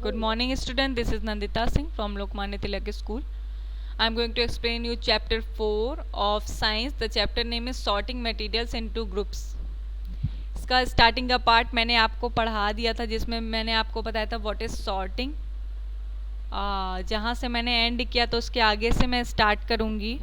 Good morning, student. This is Nandita Singh from Lokmanya Tilak School. I am going to explain you chapter 4 of science. The chapter name is sorting materials into groups. इसका starting का part मैंने आपको पढ़ा दिया था, जिसमें मैंने आपको बताया था व्हाट इज सॉर्टिंग. जहाँ से मैंने एंड किया तो उसके आगे से मैं स्टार्ट करूँगी.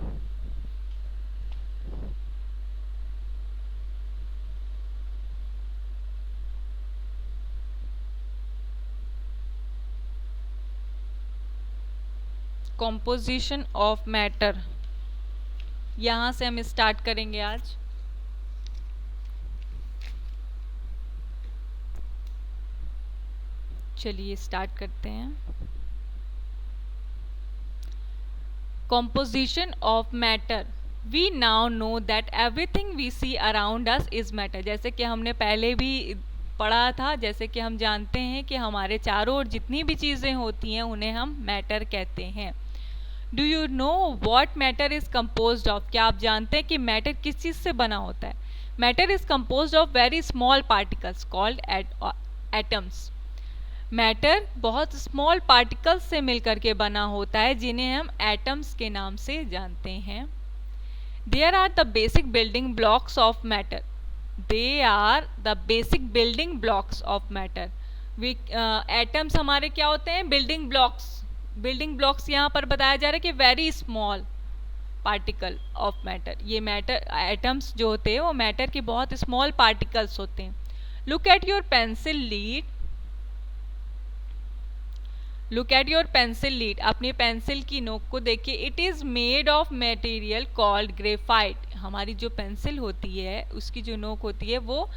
कॉम्पोजिशन ऑफ मैटर, यहाँ से हम स्टार्ट करेंगे आज. चलिए स्टार्ट करते हैं. Composition of matter. We now know that everything we see around us is matter. जैसे कि हमने पहले भी पढ़ा था, जैसे कि हम जानते हैं कि हमारे चारों ओर जितनी भी चीज़ें होती हैं उन्हें हम मैटर कहते हैं. Do you know what matter is compose of. क्या आप जानते हैं कि मैटर किस चीज़ से बना होता है. Matter is compose of very small particles called atoms. Matter बहुत स्मॉल पार्टिकल्स से मिलकर के बना होता है, जिन्हें हम एटम्स के नाम से जानते हैं. There are the basic building blocks of matter. They are the basic building blocks of matter. Atoms हमारे क्या होते हैं, बिल्डिंग ब्लॉक्स. बिल्डिंग ब्लॉक्स यहाँ पर बताया जा रहा है कि very small particle of matter. ये मैटर एटम्स जो होते हैं वो मैटर के बहुत स्मॉल पार्टिकल्स होते हैं. Look at your pencil lead. Look at your pencil lead. अपनी पेंसिल की नोक को देखिए. It is made of material called graphite. हमारी जो पेंसिल होती है उसकी जो नोक होती है वो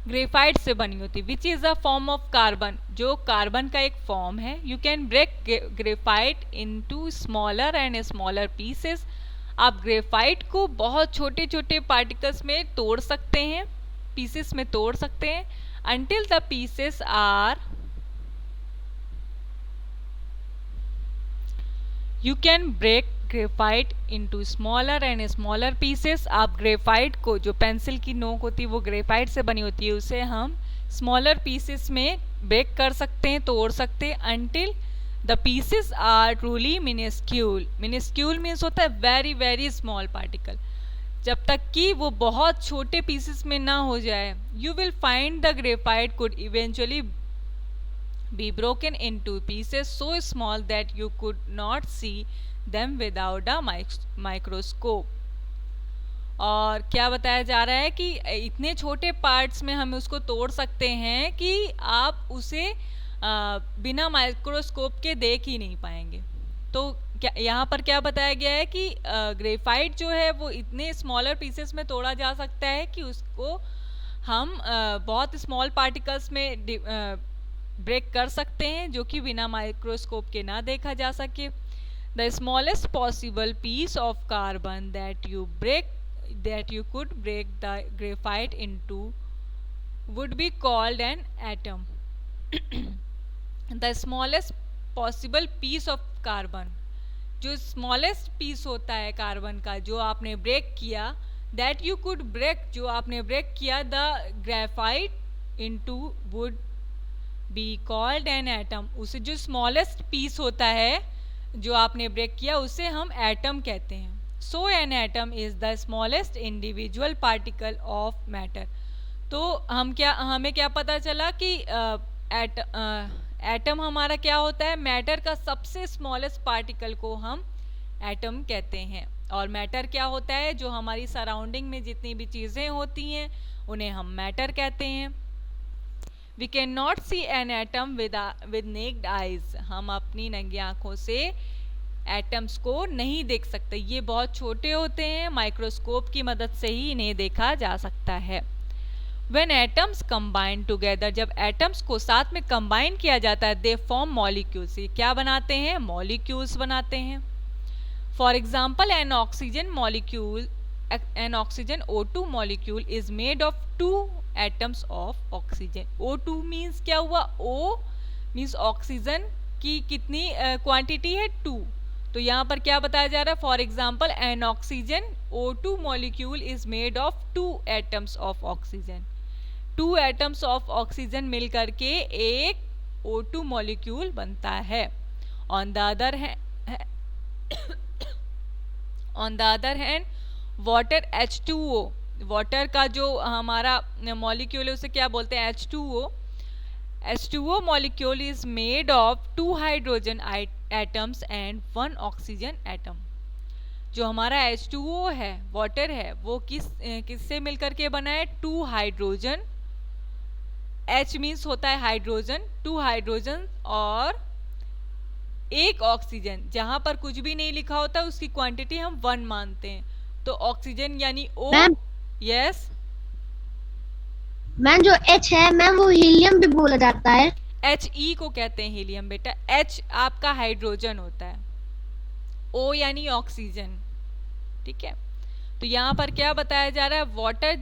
ग्रेफाइट से बनी होती है. Which is a form of carbon. जो कार्बन का एक फॉर्म है. You can break graphite into smaller and smaller pieces. आप ग्रेफाइट को बहुत छोटे छोटे पार्टिकल्स में तोड़ सकते हैं, पीसेस में तोड़ सकते हैं. Until the pieces are, you can break graphite into smaller and smaller pieces. आप ग्रेफाइट को, जो पेंसिल की नोक होती है वो ग्रेफाइट से बनी होती है, उसे हम स्मॉलर पीसेस में ब्रेक कर सकते हैं, तोड़ सकते हैं. Until the pieces are truly minuscule. Minuscule means होता है वेरी वेरी स्मॉल पार्टिकल. जब तक कि वो बहुत छोटे पीसेस में ना हो जाए. You will find the graphite could eventually be broken into pieces so small that you could not see them without a microscope. और क्या बताया जा रहा है कि इतने छोटे पार्ट्स में हम उसको तोड़ सकते हैं कि आप उसे बिना माइक्रोस्कोप के देख ही नहीं पाएंगे. तो क्या यहाँ पर क्या बताया गया है कि ग्रेफाइट जो है वो इतने स्मॉलर पीसेस में तोड़ा जा सकता है कि उसको हम बहुत स्मॉल पार्टिकल्स में ब्रेक कर सकते हैं, जो कि बिना माइक्रोस्कोप के ना देखा जा सके. The smallest possible piece of carbon that you could break the graphite into would be called an atom. The smallest possible piece of carbon, जो स्मॉलेस्ट पीस होता है कार्बन का जो आपने ब्रेक किया, दैट यू कुड ब्रेक, जो आपने break किया, the graphite into would be called an atom. उसे जो स्मॉलेस्ट पीस होता है जो आपने ब्रेक किया उसे हम एटम कहते हैं. So an atom is the smallest individual particle of matter. तो हमें क्या पता चला कि एटम हमारा क्या होता है, मैटर का सबसे स्मॉलेस्ट पार्टिकल को हम एटम कहते हैं. और मैटर क्या होता है, जो हमारी सराउंडिंग में जितनी भी चीज़ें होती हैं उन्हें हम मैटर कहते हैं. We cannot see an atom with naked eyes. हम अपनी नंगी आँखों से एटम्स को नहीं देख सकते. ये बहुत छोटे होते हैं, माइक्रोस्कोप की मदद से ही इन्हें देखा जा सकता है. When atoms combine together, जब एटम्स को साथ में कंबाइन किया जाता है, they form molecules. ये क्या बनाते हैं, मॉलिक्यूल्स बनाते हैं. For example, an oxygen O2 molecule is made of 2 atoms of oxygen. O2 means क्या हुआ, O means ऑक्सीजन की कितनी क्वांटिटी है, 2. तो यहाँ पर क्या बताया जा रहा है, for example N oxygen O2 molecule is made of 2 atoms of oxygen. 2 atoms of oxygen मिल करके एक O2 मॉलिक्यूल बनता है। On the other hand water H2O, water का जो हमारा मॉलिक्यूल है उसे क्या बोलते हैं, H2O। H2O molecule is made of 2 hydrogen atoms and 1 oxygen atom। जो हमारा H2O है, वाटर है, वो किससे मिलकर के बना है, 2 हाइड्रोजन, H मीन्स होता है हाइड्रोजन, 2 हाइड्रोजन और 1 ऑक्सीजन। जहां पर कुछ भी नहीं लिखा होता उसकी क्वांटिटी हम 1 मानते हैं, तो ऑक्सीजन यानी O। यस मैम, जो H है मैम वो हीलियम भी बोला जाता है। He को कहते हैं हीलियम बेटा। H आपका हाइड्रोजन होता है, O यानी ऑक्सीजन। ठीक है, तो यहाँ पर क्या बताया जा रहा है, वाटर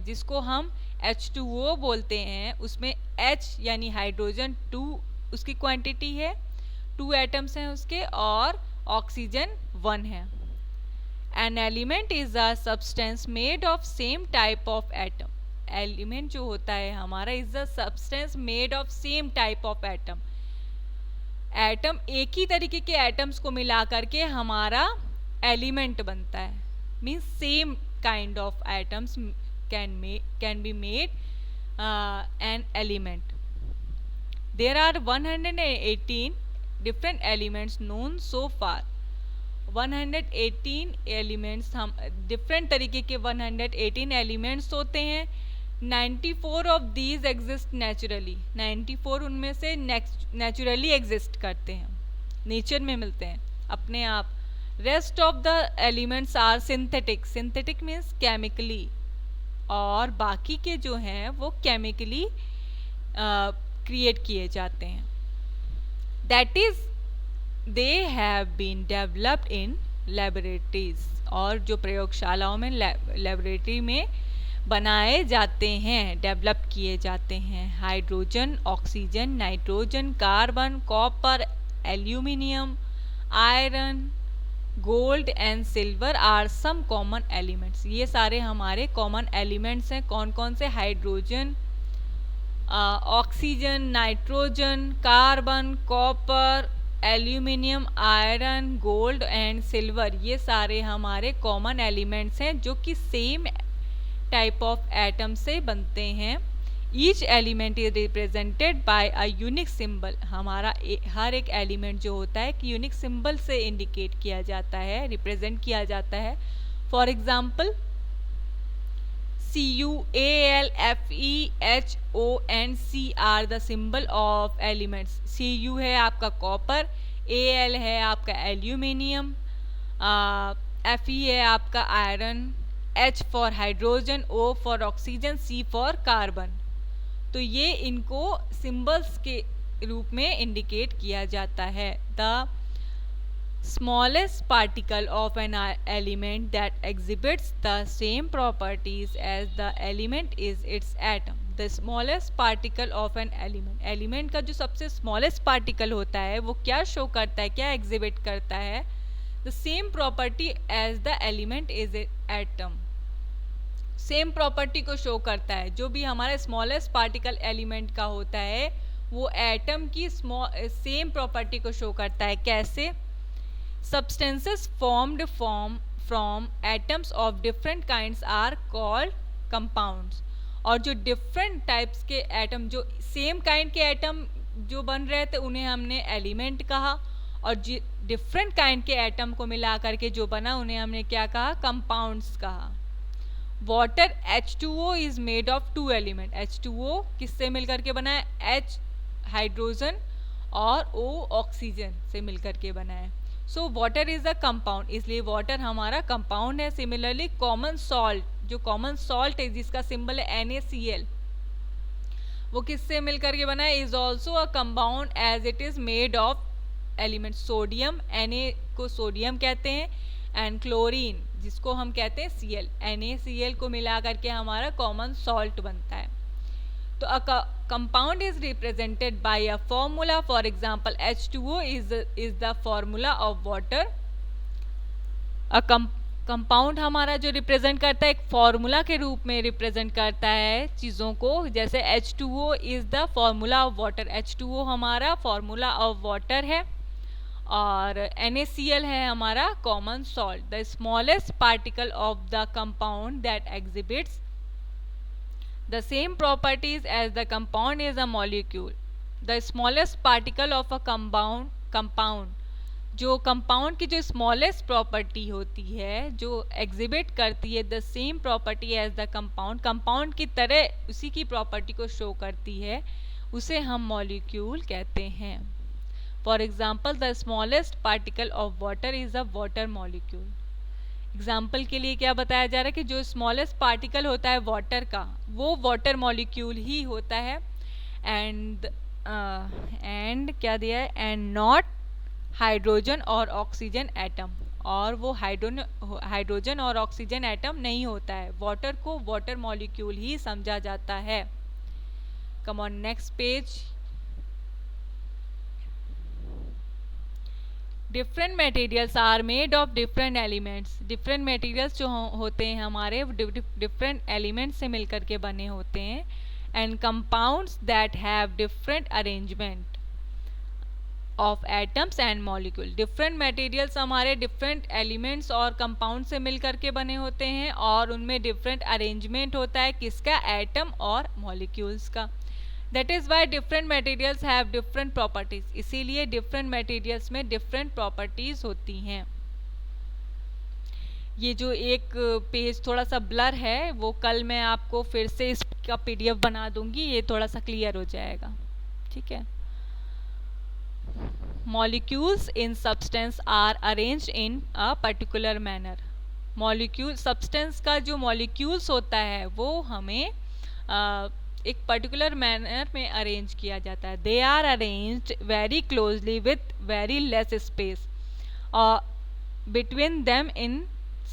जिसको हम H2O बोलते हैं, उसमें H यानी हाइड्रोजन 2 उसकी क्वांटिटी है, 2 एटम्स हैं उसके, और ऑक्सीजन 1 है। An element is a substance made of same type of atom. Element जो होता है हमारा is a substance made of same type of atom. Atom एक ही तरीके के एटम्स को मिला करके हमारा एलिमेंट बनता है, means same kind of atoms can be made an element. There are 118 different elements known so far. 118 elements, हम डिफरेंट तरीके के 118 एलिमेंट्स होते हैं। 94 ऑफ दीज एग्जिस्ट नेचुरली, 94 उनमें से नेचुरली एग्जिस्ट करते हैं, नेचर में मिलते हैं अपने आप। Rest of the elements are synthetic, synthetic means chemically, और बाकी के जो हैं वो केमिकली क्रिएट किए जाते हैं। That is they have been developed in laboratories, और जो प्रयोगशालाओं में लेबोरेटरी में बनाए जाते हैं, डेवलप किए जाते हैं। Hydrogen, oxygen, nitrogen, carbon, copper, aluminium, iron, gold and silver are some common elements. ये सारे हमारे कॉमन एलिमेंट्स हैं। कौन कौन से, hydrogen, oxygen, nitrogen, carbon, copper, aluminium, iron, gold and silver, ये सारे हमारे कॉमन एलिमेंट्स हैं जो कि सेम टाइप ऑफ एटम से बनते हैं। Each element is represented by a unique symbol. हमारा हर एक एलिमेंट जो होता है कि यूनिक सिंबल से इंडिकेट किया जाता है, रिप्रेजेंट किया जाता है। For example CuAlFeHONC are the symbol of elements. Cu है आपका कॉपर, Al है आपका एल्यूमिनियम, Fe है आपका iron, H for hydrogen, O for oxygen, C for carbon. तो ये इनको सिंबल्स के रूप में इंडिकेट किया जाता है। The smallest particle of an element that exhibits the same properties as the element is its atom। The smallest particle of an element, element का जो सबसे smallest particle होता है वो क्या शो करता है, क्या exhibit करता है, the same property as the element is its atom। Same property को शो करता है। जो भी हमारा स्मॉलेस्ट पार्टिकल एलिमेंट का होता है वो एटम की सेम प्रॉपर्टी को शो करता है। कैसे, substances formed from atoms of different kinds are called compounds। और जो डिफरेंट टाइप्स के एटम, जो सेम काइंड के एटम जो बन रहे थे उन्हें हमने एलिमेंट कहा, और डिफरेंट काइंड के एटम को मिला करके जो बना उन्हें हमने क्या कहा, कंपाउंड्स कहा। Water H2O is made of 2 element. H2O किससे मिलकर के बना है, H हाइड्रोजन और O ऑक्सीजन से मिलकर के बना है। So water is a compound, इसलिए वाटर हमारा कंपाउंड है। सिमिलरली कॉमन सॉल्ट, जो कॉमन सॉल्ट है जिसका सिंबल है NaCl, वो किससे मिलकर के बना है, is also a compound as it is made of element. Sodium, Na को सोडियम कहते हैं, एंड क्लोरीन जिसको हम कहते हैं Cl, NaCl को मिला करके हमारा कॉमन सॉल्ट बनता है। तो a compound is represented by a formula. For example, H2O is the formula of water. Compound हमारा जो रिप्रेजेंट करता है एक फॉर्मूला के रूप में रिप्रेजेंट करता है चीज़ों को, जैसे H2O is the formula of water. H2O हमारा फॉर्मूला ऑफ वाटर है और NaCl है हमारा common salt. The smallest particle of the compound that exhibits the same properties as the compound is a molecule. The smallest particle of a compound जो compound की जो smallest property होती है, जो एग्जिबिट करती है the same property as the compound की तरह उसी की प्रॉपर्टी को शो करती है, उसे हम मॉलिक्यूल कहते हैं। For example the smallest particle of water is a water molecule. Example के लिए क्या बताया जा रहा है कि जो स्मॉलेस्ट पार्टिकल होता है वाटर का, वो वाटर मॉलिक्यूल ही होता है। एंड क्या दिया है, एंड नॉट हाइड्रोजन और ऑक्सीजन एटम, और वो हाइड्रोजन और ऑक्सीजन एटम नहीं होता है। वाटर को वाटर मॉलिक्यूल ही समझा जाता है। Come on next page. Different materials are made of different elements. Different materials जो होते हैं हमारे डिफरेंट एलिमेंट्स से मिलकर के बने होते हैं। And compounds that have different arrangement of atoms and molecule. Different materials हमारे डिफरेंट एलिमेंट्स और कंपाउंड से मिलकर के बने होते हैं और उनमें डिफरेंट अरेंजमेंट होता है किसका, एटम और मॉलिक्यूल्स का। That is why different materials have different properties. इसीलिए डिफरेंट मटेरियल्स में डिफरेंट प्रॉपर्टीज होती हैं। ये जो एक पेज थोड़ा सा ब्लर है, वो कल मैं आपको फिर से इसका PDF बना दूंगी, ये थोड़ा सा क्लियर हो जाएगा। ठीक है। Molecules in substance are arranged in a particular manner. Molecule substance का जो मॉलिक्यूल्स होता है वो हमें एक पर्टिकुलर मैनर में अरेंज किया जाता है। They are arranged very closely with very less space between them in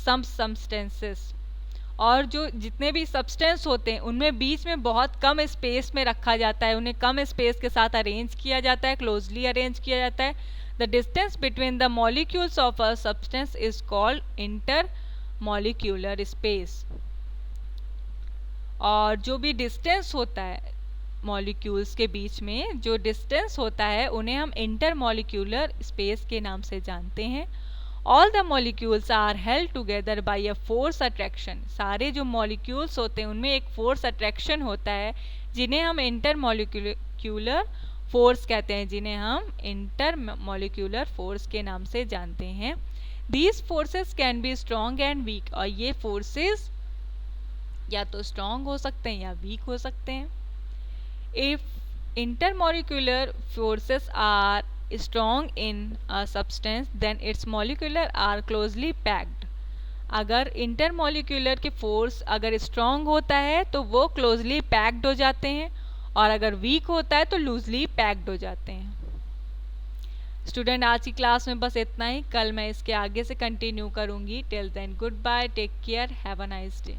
some substances. और जो जितने भी सब्सटेंस होते हैं उनमें बीच में बहुत कम स्पेस में रखा जाता है, उन्हें कम स्पेस के साथ अरेंज किया जाता है, क्लोजली अरेंज किया जाता है। The distance between the molecules of a substance is called inter molecular space. और जो भी डिस्टेंस होता है मॉलिक्यूल्स के बीच में, जो डिस्टेंस होता है उन्हें हम इंटर मॉलिक्यूलर स्पेस के नाम से जानते हैं। All the molecules are held together by a force attraction. सारे जो मॉलिक्यूल्स होते हैं उनमें एक फोर्स अट्रैक्शन होता है जिन्हें हम इंटर मॉलिक्यूलर फोर्स कहते हैं, जिन्हें हम इंटर मॉलिक्यूलर फोर्स के नाम से जानते हैं। These forces can be strong and weak. और ये फोर्सेस या तो स्ट्रॉन्ग हो सकते हैं या वीक हो सकते हैं। If intermolecular forces are strong in a substance then its molecular are closely packed। अगर इंटरमॉलिक्यूलर के फोर्स अगर स्ट्रॉन्ग होता है तो वो क्लोजली पैक्ड हो जाते हैं, और अगर वीक होता है तो लूजली पैक्ड हो जाते हैं। स्टूडेंट, आज की क्लास में बस इतना ही। कल मैं इसके आगे से कंटिन्यू करूँगी। Till then goodbye, take care, have a nice day.